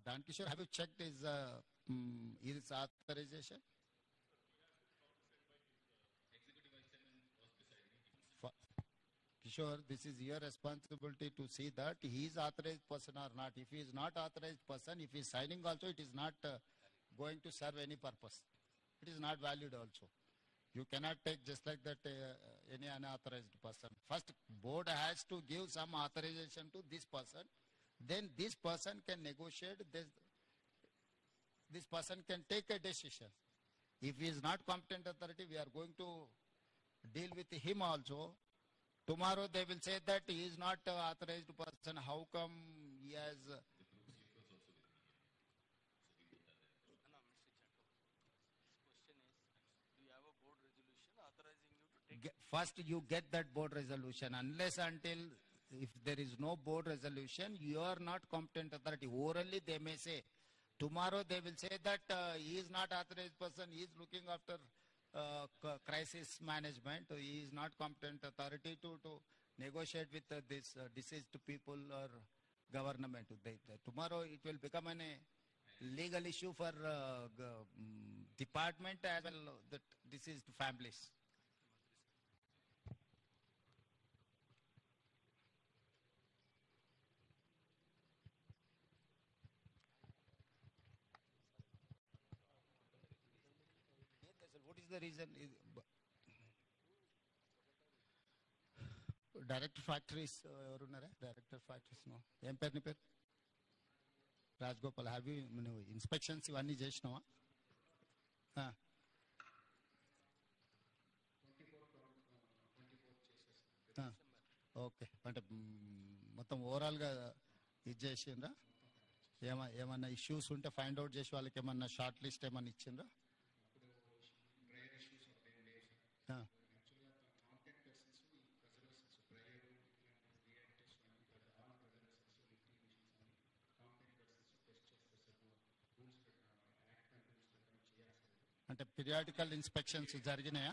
Dan Kishore, have you checked his authorization? Kishore, this is your responsibility to see that he is authorized person or not. If he is not authorized person, if he is signing also, it is not going to serve any purpose. It is not valid also. You cannot take just like that any unauthorized person. First, board has to give some authorization to this person. Then this person can negotiate. This person can take a decision. If he is not competent authority, we are going to deal with him also. Tomorrow they will say that he is not authorized person. How come he has... First, you get that board resolution. Unless until if there is no board resolution, you are not competent authority. Orally, they may say. Tomorrow, they will say that he is not authorized person. He is looking after crisis management. He is not competent authority to negotiate with this deceased people or government. Tomorrow, it will become a legal issue for department as well that deceased families. What is the reason? Director factories, director factories, no. ఏం పేరు నీ పేరు? Rajagopal. Have you inspections ఇవన్నీ చేసినావా? Okay, అంటే మొత్తం ఓవరాల్గా ఇది చేసిండ్రా? ఏమన్నా ఇష్యూస్ ఉంటే ఫైండ్ అవుట్ చేసి వాళ్ళకి ఏమన్నా షార్ట్ లిస్ట్ ఏమన్నా ఇచ్చిండ్రా? అంటే పీరియాడికల్ ఇన్స్పెక్షన్స్ జరిగినాయా?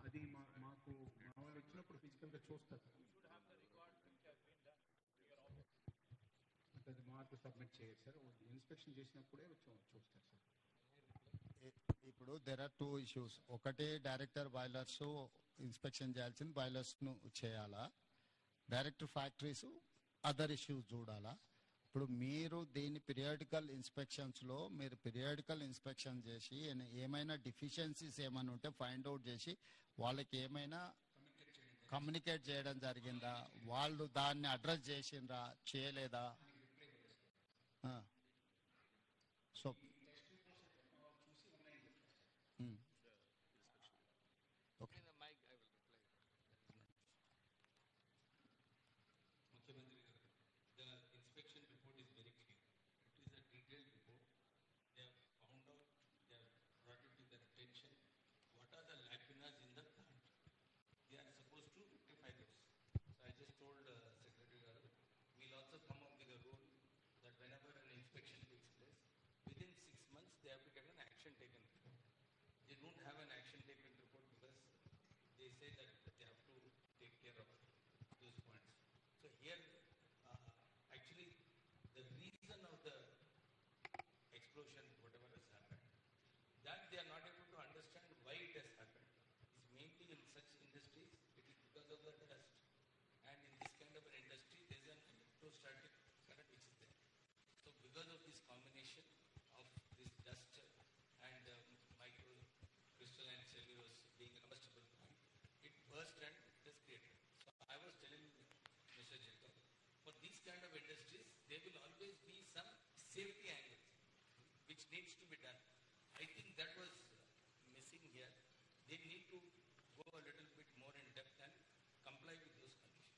అది మాకు మా వాళ్ళు వచ్చినప్పుడు ఫిజికల్గా చూస్తారు. అది మాకు సబ్మిట్ చేయరు సార్. ఇన్స్పెక్షన్ చేసినప్పుడే చూస్తారు సార్. ఇప్పుడు దెర్ ఆర్ టూ ఇష్యూస్. ఒకటి, డైరెక్టర్ బాయిలర్స్ ఇన్స్పెక్షన్ చేయాల్సింది బాయిలర్స్ ను చేయాలా, డైరెక్టర్ ఫ్యాక్టరీస్ అదర్ ఇష్యూస్ చూడాలా? ఇప్పుడు మీరు దీన్ని పీరియాడికల్ ఇన్స్పెక్షన్స్ లో మీరు పీరియాడికల్ ఇన్స్పెక్షన్ చేసి ఏమైనా డిఫిషియన్సీస్ ఏమైనా ఉంటే ఫైండ్ అవుట్ చేసి వాళ్ళకి ఏమైనా కమ్యూనికేట్ చేయడం జరిగిందా? వాళ్ళు దాన్ని అడ్రస్ చేసిండ్రా, చేయలేదా? So okay. ముఖ్యమంత్రి గారు, the inspection report is very clear. It is a detailed report. They have found out, they have brought it to their attention. What are the lacunas in the plant? They are supposed to rectify this. So I just told Secretary Garu, we'll also come up with a rule that whenever an inspection takes place, within 6 months they have to get an action taken report. They don't have an action taken report because they say that they have to take care of those points. So here, actually, the reason of the explosion, whatever has happened, that they are not able to understand why it has happened. It's mainly in such industries, it is because of the dust. And in this kind of an industry, there is an electrostatic current which is there. So because of this combination of this dust and microcrystalline cellulose being a combustible point, it burst and it has created. So I was telling Mr. Jacob, for these kind of industries, there will always be some safety angles which needs to be done. I think that was missing here. They need to go a little bit more in depth and comply with those conditions.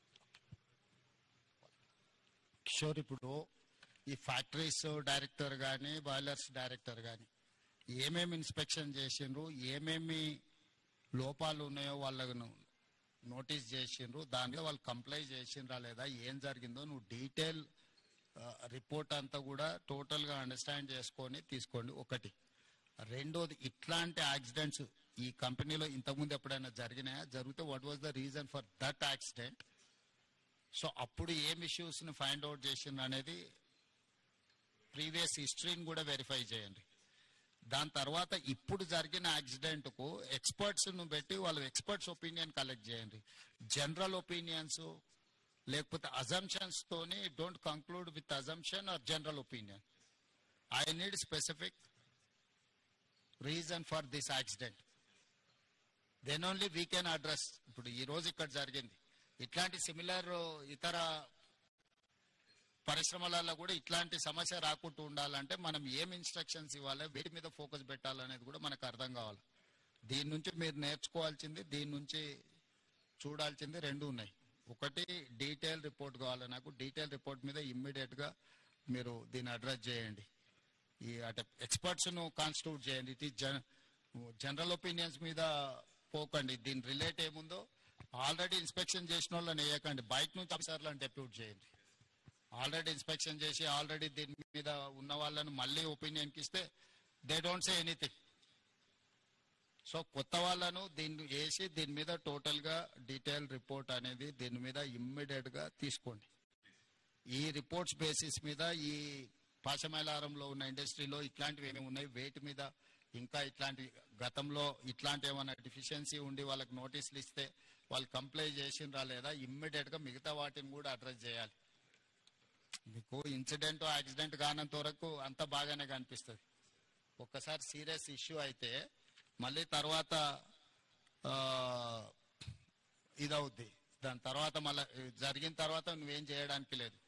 Kishore, ఇప్పుడు ఈ factories director కానీ boilers director కానీ ఏమేమి inspection చేసిండ్రు, ఏమేమి లోపాలు ఉన్నాయో వాళ్ళను నోటీస్ చేసిండ్రు, దాంట్లో వాళ్ళు కంప్లై చేసిండ్రా లేదా, ఏం జరిగిందో నువ్వు డీటెయిల్ రిపోర్ట్ అంతా కూడా టోటల్గా అండర్స్టాండ్ చేసుకొని తీసుకోండి ఒకటి. రెండోది, ఇట్లాంటి యాక్సిడెంట్స్ ఈ కంపెనీలో ఇంతకుముందు ఎప్పుడైనా జరిగినాయా? జరిగితే what was the reason for that accident? So అప్పుడు ఏం ఇష్యూస్ని ఫైండ్ అవుట్ చేసిండ్రు అనేది ప్రీవియస్ హిస్టరీని కూడా వెరిఫై చేయండి. దాని తర్వాత ఇప్పుడు జరిగిన యాక్సిడెంట్కు ఎక్స్పర్ట్స్ను పెట్టి వాళ్ళ ఎక్స్పర్ట్స్ ఒపీనియన్ కలెక్ట్ చేయండి. జనరల్ ఒపీనియన్స్ లేకపోతే అజంప్షన్స్ తోని don't conclude with assumption or general opinion. I need specific reason for this accident, then only we can address. ఇప్పుడు ఈ రోజు ఇక్కడ జరిగింది, ఇట్లాంటి సిమిలర్ ఇతర పరిశ్రమలలో కూడా ఇట్లాంటి సమస్య రాకుండా ఉండాలంటే మనం ఏం ఇన్స్ట్రక్షన్స్ ఇవ్వాలి, వీటి మీద ఫోకస్ పెట్టాలనేది కూడా మనకు అర్థం కావాలి. దీని నుంచి మీరు నేర్చుకోవాల్సింది, దీని నుంచి చూడాల్సింది రెండు ఉన్నాయి. ఒకటి, డీటెయిల్ రిపోర్ట్ కావాలి నాకు. డీటెయిల్ రిపోర్ట్ మీద ఇమ్మీడియట్గా మీరు దీన్ని అడ్రస్ చేయండి. ఈ అంటే ఎక్స్పర్ట్స్ను కాన్స్టిట్యూట్ చేయండి. ఇట్ ఈస్ జనరల్ ఒపీనియన్స్ మీద పోకండి. దీని రిలేట్ ఏముందో ఆల్రెడీ ఇన్స్పెక్షన్ చేసిన వాళ్ళని వేయకండి, బయట నుంచి ఆఫీసర్లను డెప్యూట్ చేయండి. ఆల్రెడీ ఇన్స్పెక్షన్ చేసి ఆల్రెడీ దీని మీద ఉన్న వాళ్ళను మళ్ళీ ఒపీనియన్కి ఇస్తే they don't say anything. So కొత్త వాళ్ళను దీన్ని వేసి దీని మీద టోటల్గా డీటెయిల్ రిపోర్ట్ అనేది దీని మీద ఇమ్మీడియట్గా తీసుకోండి. ఈ రిపోర్ట్స్ బేసిస్ మీద ఈ పాశమైలారంలో ఉన్న ఇండస్ట్రీలో ఇట్లాంటివి ఏమేమి ఉన్నాయి, వేటి మీద ఇంకా ఇట్లాంటి గతంలో ఇట్లాంటి ఏమైనా డెఫిషియన్సీ ఉండి వాళ్ళకి నోటీసులు ఇస్తే వాళ్ళు కంప్లైంట్ చేసిండ్రా లేదా, ఇమ్మీడియట్గా మిగతా వాటిని కూడా అడ్రస్ చేయాలి. మీకు ఇన్సిడెంట్ యాక్సిడెంట్ కానంత వరకు అంత బాగానే కనిపిస్తుంది. ఒక్కసారి సీరియస్ ఇష్యూ అయితే మళ్ళీ తర్వాత ఇదవుద్ది. దాని తర్వాత మళ్ళీ జరిగిన తర్వాత నువ్వేం చేయడానికి లేదు.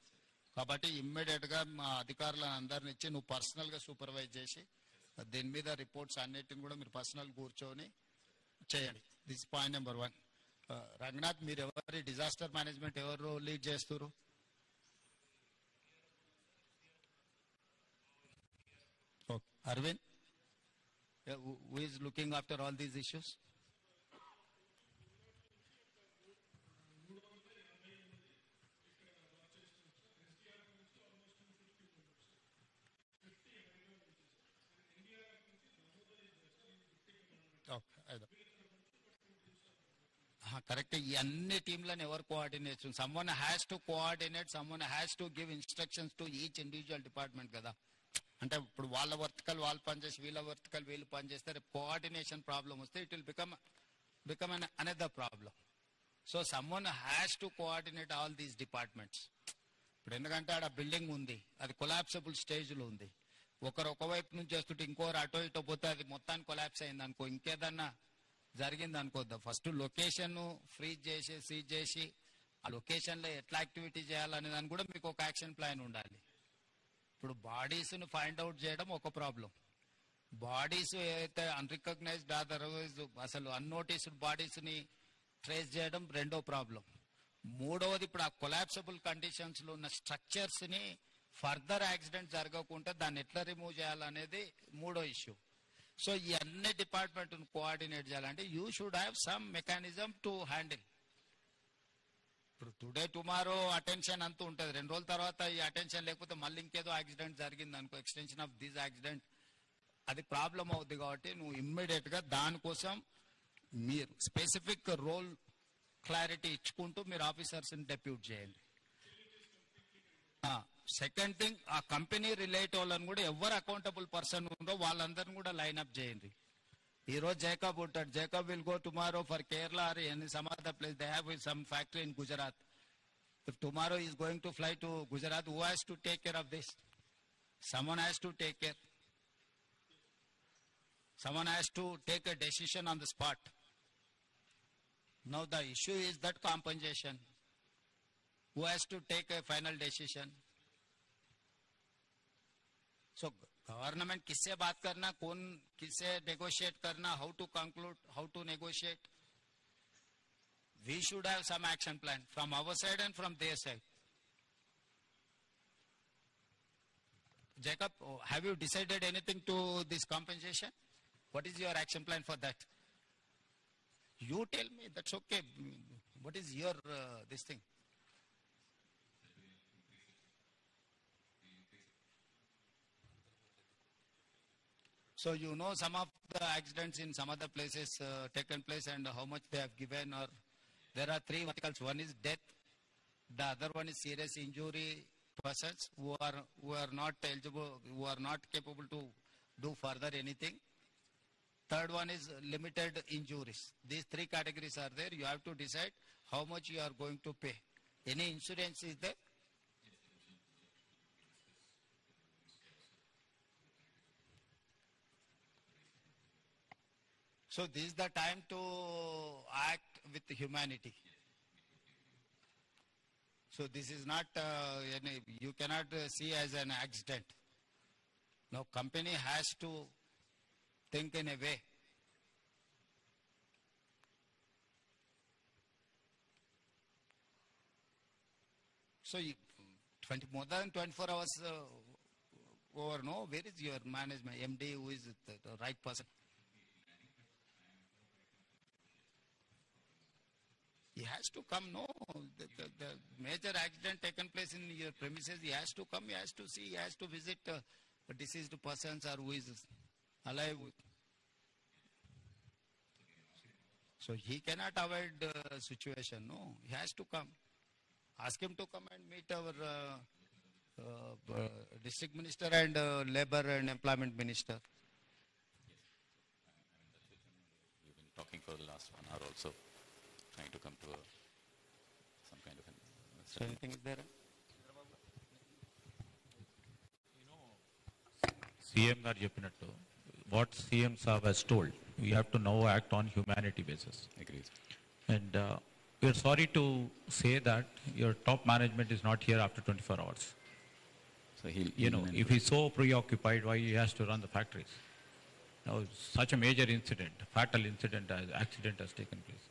కాబట్టి ఇమ్మీడియట్గా మా అధికారులను అందరిని ఇచ్చి నువ్వు పర్సనల్గా సూపర్వైజ్ చేసి దీని మీద రిపోర్ట్స్ అన్నిటిని కూడా మీరు పర్సనల్ కూర్చొని చేయండి. This point number 1. రంగనాథ్, మీరు ఎవరి డిజాస్టర్ మేనేజ్మెంట్ ఎవరు లీడ్ చేస్తారు? Arvind, who is looking after all these issues? Correct. ఈ అన్ని టీంలను ఎవరు coordinate? Someone has to coordinate, someone has to give instructions to each individual department కదా. అంటే ఇప్పుడు వాళ్ళ వర్టికల్ వాళ్ళు పనిచేసి వీళ్ళ వర్టికల్ వీళ్ళు పనిచేస్తే రేపు కోఆర్డినేషన్ ప్రాబ్లం వస్తే it will become an another problem. So someone has to coordinate all these departments. ఇప్పుడు ఎందుకంటే ఆడ బిల్డింగ్ ఉంది, అది కొలాప్సబుల్ స్టేజ్లో ఉంది. ఒకరు ఒకవైపు నుంచి చేస్తుంటే ఇంకోరు అటో ఇటో పోతే అది మొత్తాన్ని కొలాప్స్ అయింది అనుకో, ఇంకేదన్నా జరిగింది అనుకోద్దా. ఫస్ట్ లొకేషన్ ఫ్రీజ్ చేసి సీజ్ చేసి ఆ లొకేషన్లో ఎట్లా యాక్టివిటీ చేయాలనే దాన్ని కూడా మీకు ఒక యాక్షన్ ప్లాన్ ఉండాలి. ఇప్పుడు బాడీస్ను ఫైండ్ అవుట్ చేయడం ఒక ప్రాబ్లం, బాడీస్ ఏదైతే అన్రికగ్నైజ్డ్ అదర్వైజ్ అసలు అన్నోటీస్డ్ బాడీస్ని ట్రేస్ చేయడం రెండో ప్రాబ్లం. మూడవది, ఇప్పుడు ఆ కొలాప్సబుల్ కండిషన్స్లో ఉన్న స్ట్రక్చర్స్ని ఫర్దర్ యాక్సిడెంట్ జరగకుండా దాన్ని ఎట్లా రిమూవ్ చేయాలనేది మూడో ఇష్యూ. సో ఈ అన్ని డిపార్ట్మెంట్ను కోఆర్డినేట్ చేయాలంటే you should have some mechanism to handle. ఇప్పుడు టుడే టుమారో అటెన్షన్ అంతూ ఉంటుంది, 2 రోజుల తర్వాత ఈ అటెన్షన్ లేకపోతే మళ్ళీ ఇంకేదో యాక్సిడెంట్ జరిగింది అనుకో, ఎక్స్టెన్షన్ ఆఫ్ దిస్ యాక్సిడెంట్, అది ప్రాబ్లం అవుద్ది. కాబట్టి నువ్వు ఇమ్మీడియట్గా దానికోసం మీరు స్పెసిఫిక్ రోల్ క్లారిటీ ఇచ్చుకుంటూ మీరు ఆఫీసర్స్ని డెప్యూట్ చేయండి. సెకండ్ థింగ్, ఆ కంపెనీ రిలేట్ వాళ్ళని కూడా ఎవరు అకౌంటబుల్ పర్సన్ ఉందో వాళ్ళందరినీ కూడా లైన్అప్ చేయండి. ఈ రోజు జేకబ్ ఉంటాడు, Jacob will go tomorrow for Kerala or any some other place. They have some factory in Gujarat. If tomorrow he is going to fly to Gujarat, who has to take care of this? Someone has to take care. Someone has to take a decision on the spot. Now the issue is that compensation. Who has to take a final decision? So government किससे बात करना, कौन किससे negotiate करना, how to conclude, how to negotiate. We should have some action plan from our side and from their side. Jacob, have you decided anything to this compensation? What is your action plan for that? You tell me, that's okay. What is your this thing? So you know some of the accidents in some other places taken place and how much they have given, or there are three verticals. One is death, the other one is serious injury persons who are not eligible, who are not capable to do further anything. Third one is limited injuries. These three categories are there. You have to decide how much you are going to pay. Any insurance is there? So this is the time to act with humanity. So this is not, you cannot see as an accident. Now company has to think in a way. So more than 24 hours over, no? Where is your management, MD, who is the right person? He has to come, no? The major accident taken place in your premises, he has to come, he has to see, he has to visit deceased persons or who is alive. So he cannot avoid the situation, no? He has to come. Ask him to come and meet our district minister and labor and employment minister. We've been talking for the last 1 hour also, trying to come to some kind of an So anything is there? CM గారు చెప్పినట్టు what CM సాబ్ has told we have to now act on humanity basis agrees. And we're sorry to say that your top management is not here after 24 hours. So he'll You know, if he's so preoccupied, why he has to run the factories? Now, such a major incident, fatal incident, accident has taken place.